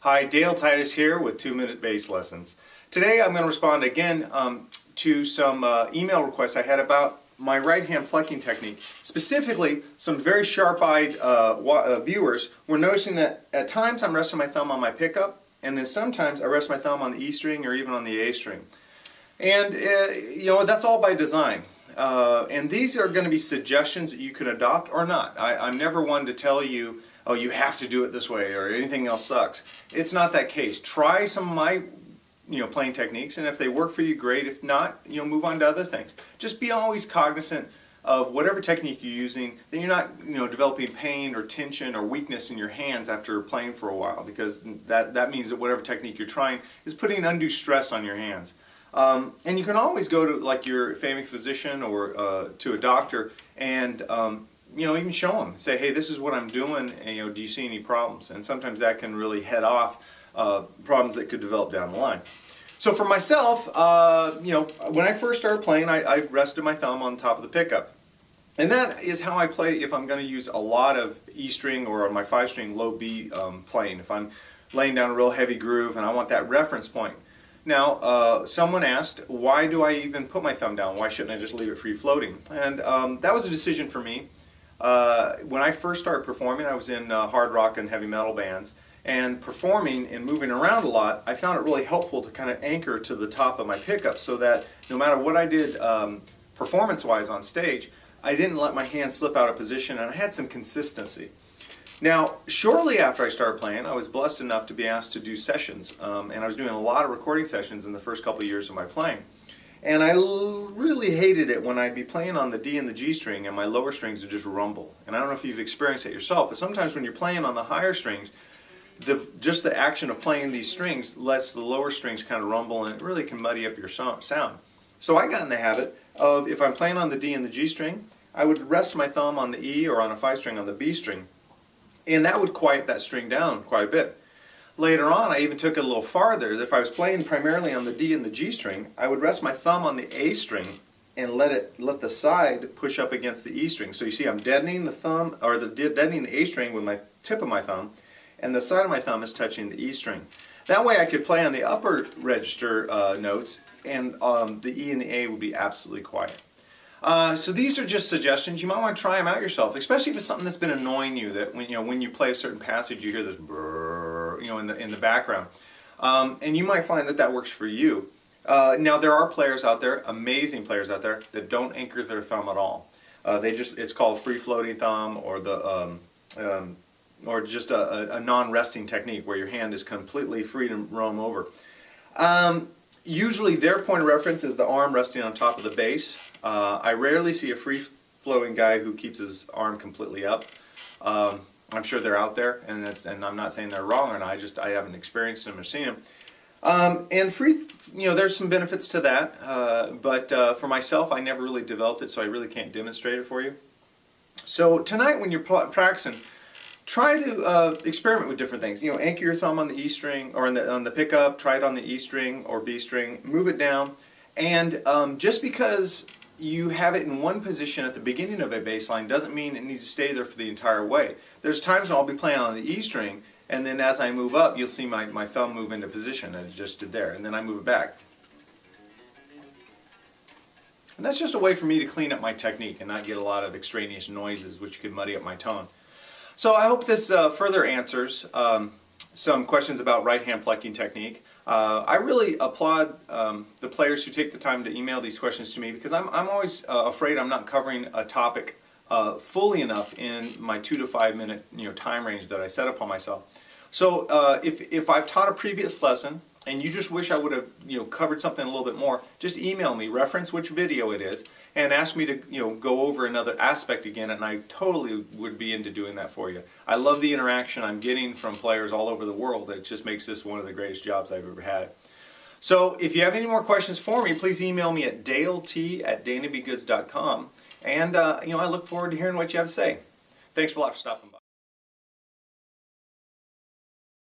Hi, Dale Titus here with 2-Minute Bass Lessons. Today I'm going to respond again to some email requests I had about my right hand plucking technique. Specifically, some very sharp-eyed viewers were noticing that at times I'm resting my thumb on my pickup, and then sometimes I rest my thumb on the E string or even on the A string. And you know, that's all by design. And these are going to be suggestions that you can adopt or not. I'm never one to tell you, oh, you have to do it this way or anything else sucks. It's not that case. Try some of my playing techniques, and if they work for you, great. If not, move on to other things. Just be always cognizant of whatever technique you're using, that you're not developing pain or tension or weakness in your hands after playing for a while, because that means that whatever technique you're trying is putting undue stress on your hands. And you can always go to like your family physician or to a doctor and even show them, say, hey, this is what I'm doing, and do you see any problems? And sometimes that can really head off problems that could develop down the line. So for myself, when I first started playing, I rested my thumb on top of the pickup. And that is how I play if I'm going to use a lot of E string or on my 5-string low B playing. If I'm laying down a real heavy groove and I want that reference point. Now, someone asked, why do I even put my thumb down? Why shouldn't I just leave it free floating? And that was a decision for me. When I first started performing, I was in hard rock and heavy metal bands. And performing and moving around a lot, I found it really helpful to kind of anchor to the top of my pickup so that no matter what I did performance-wise on stage, I didn't let my hand slip out of position, and I had some consistency. Now, shortly after I started playing, I was blessed enough to be asked to do sessions, and I was doing a lot of recording sessions in the first couple of years of my playing. And I really hated it when I'd be playing on the D and the G string and my lower strings would just rumble. And I don't know if you've experienced it yourself, but sometimes when you're playing on the higher strings, just the action of playing these strings lets the lower strings kind of rumble, and it really can muddy up your sound. So I got in the habit of, if I'm playing on the D and the G string, I would rest my thumb on the E or on a 5-string on the B string, and that would quiet that string down quite a bit. Later on, I even took it a little farther. If I was playing primarily on the D and the G string, I would rest my thumb on the A string and let the side push up against the E string. So you see, I'm deadening the thumb, or deadening the A string with my tip of my thumb, and the side of my thumb is touching the E string. That way I could play on the upper register notes, and the E and the A would be absolutely quiet. So these are just suggestions. You might want to try them out yourself, especially if it's something that's been annoying you, that when you play a certain passage you hear this brrr, in the background. And you might find that works for you. Now there are players out there, amazing players out there, that don't anchor their thumb at all. It's called free floating thumb, or just a non-resting technique where your hand is completely free to roam over. Usually their point of reference is the arm resting on top of the bass. I rarely see a free-floating guy who keeps his arm completely up. I'm sure they're out there, and I'm not saying they're wrong or not. I haven't experienced them or seen them. And there's some benefits to that, but for myself, I never really developed it, so I really can't demonstrate it for you. So tonight, when you're practicing, try to experiment with different things. Anchor your thumb on the E string or on the pickup. Try it on the E string or B string. Move it down, and just because you have it in one position at the beginning of a bass line doesn't mean it needs to stay there for the entire way. There's times when I'll be playing on the E string, and then as I move up, you'll see my thumb move into position, and it just did there, and then I move it back. And that's just a way for me to clean up my technique and not get a lot of extraneous noises which could muddy up my tone. So I hope this further answers some questions about right hand plucking technique. I really applaud the players who take the time to email these questions to me, because I'm always afraid I'm not covering a topic fully enough in my 2 to 5 minute time range that I set up on myself. So if I've taught a previous lesson and you just wish I would have covered something a little bit more, just email me, reference which video it is, and ask me to go over another aspect again, and I totally would be into doing that for you. I love the interaction I'm getting from players all over the world. It just makes this one of the greatest jobs I've ever had. So if you have any more questions for me, please email me at dalet@danabgoods.com, and I look forward to hearing what you have to say. Thanks a lot for stopping by.